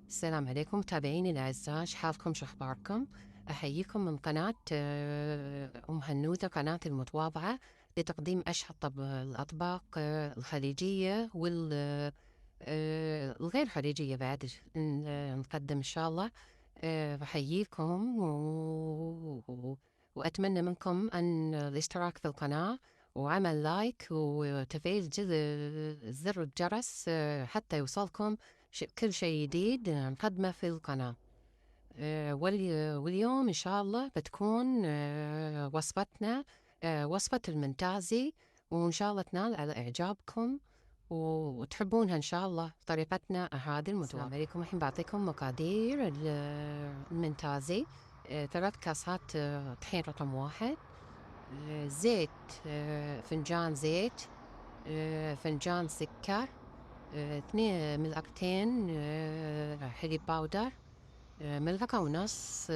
السلام عليكم متابعيني الأعزاء، حالكم شو أخباركم؟ أحييكم من قناة أم هنودة، قناة المتواضعة لتقديم أشهى الأطباق الخليجية الغير خليجية بعد. نقدم إن شاء الله. بحييكم وأتمنى منكم أن الاشتراك في القناة وعمل لايك وتفعيل زر الجرس حتى يوصلكم كل شيء جديد نقدمه في القناة. واليوم إن شاء الله بتكون وصفتنا وصفة المنتازي، وإن شاء الله تنال على إعجابكم وتحبونها إن شاء الله طريقتنا هذه المتواضعة. السلام عليكم. الحين بعطيكم مقادير المنتازي. 3 كاسات طحين رقم 1، زيت، فنجان زيت، فنجان سكر، 2 ملعقتين حليب باودر، ملعقة ونص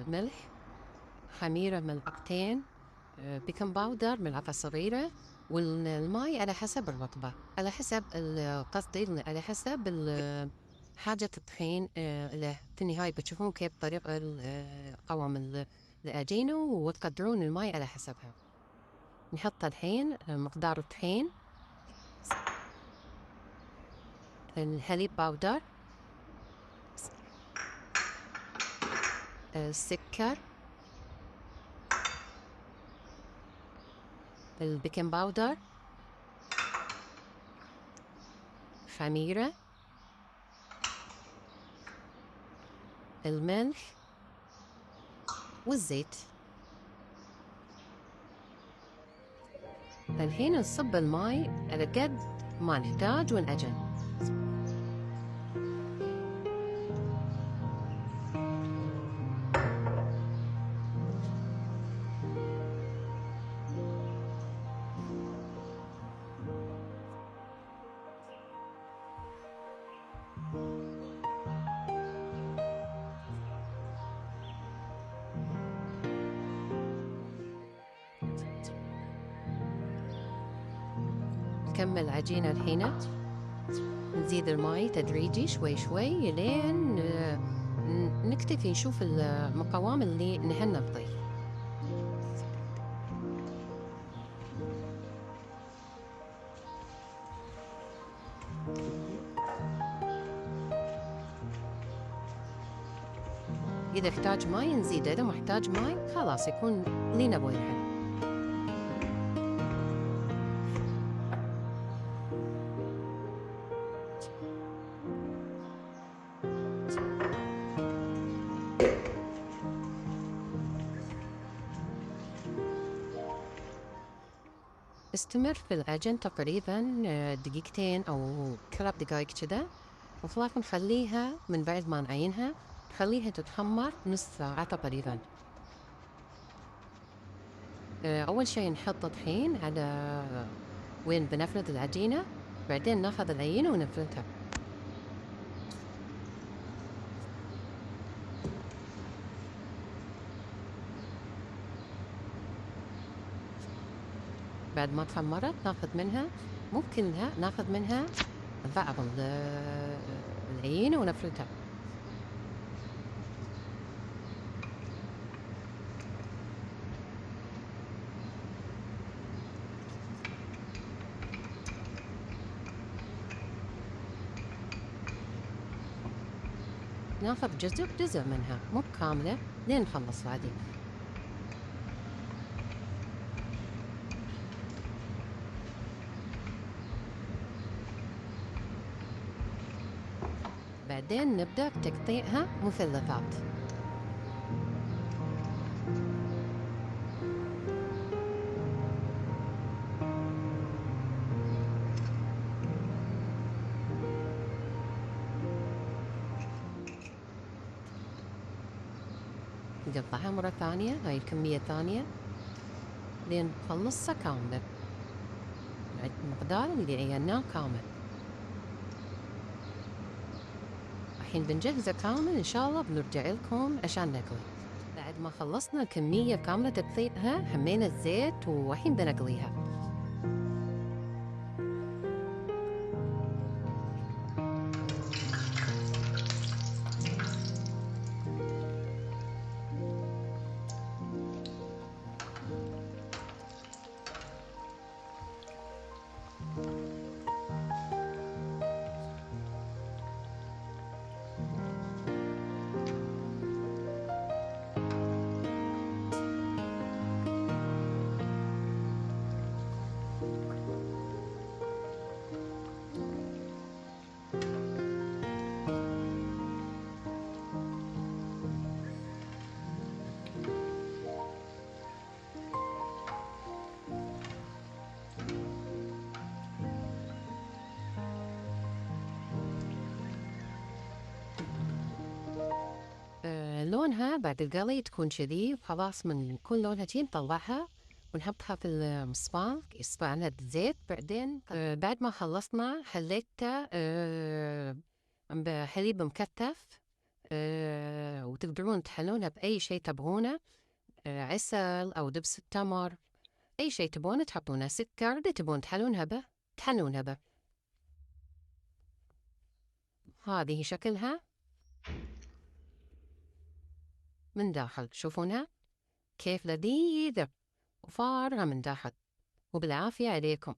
ملح، خميرة ملعقتين، بيكنج باودر ملعقة صغيرة، والماء على حسب الرطبة، على حسب قصدي على حسب حاجة الطحين. في النهاية بتشوفون كيف طريقة قوام العجينة وتقدرون الماء على حسبها. نحط الحين مقدار الطحين، الحليب باودر، السكر، البيكنج باودر، خميرة، الملح والزيت. الحين نصب الماء على قد ما نحتاج ونعجن. نكمل عجينة الحين، نزيد الماء تدريجي شوي شوي لين نكتفي نشوف المقاوم اللي نحن نبغيه. إذا احتاج ماء نزيده، إذا محتاج ماء خلاص يكون اللي نبغيه نحن. استمر في العجن تقريبا دقيقتين أو 3 دقايق كذا، وخلاص نخليها من بعد ما نعينها نخليها تتخمر نص ساعة تقريبا. أول شي نحط طحين على وين بنفرد العجينة، بعدين ناخذ العجينة ونفردها. بعد ما تخمرت ناخذ منها، مو كلها، ناخذ منها بعض العجينة ونفردها. ناخذ جزء منها مو كاملة لين نخلص بعدين. بعدين نبدأ بتقطيعها مثلثات. نقطعها مرة ثانية، هاي الكمية ثانية لين نخلصها كاملة، المقدار اللي عيناه كامل. الحين بنجهزه كامل إن شاء الله، بنرجع لكم عشان نقلي. بعد ما خلصنا الكمية كاملة تقطيعها حمينا الزيت والحين بنقليها. لونها بعد القلي تكون كذي، خلاص من كل لونها تجي نطلعها ونحطها في المصفاة يصفى عنها الزيت. بعدين بعد ما خلصنا حليتها بحليب مكتف، وتقدرون تحلونها بأي شيء تبغونه، عسل أو دبس التمر، أي شيء تبونه تحطونه، سكر اللي تبون تحلونها به تحلونها به. هذه شكلها من داخل، تشوفونها كيف لذيذة وفارغة من داخل. وبالعافية عليكم.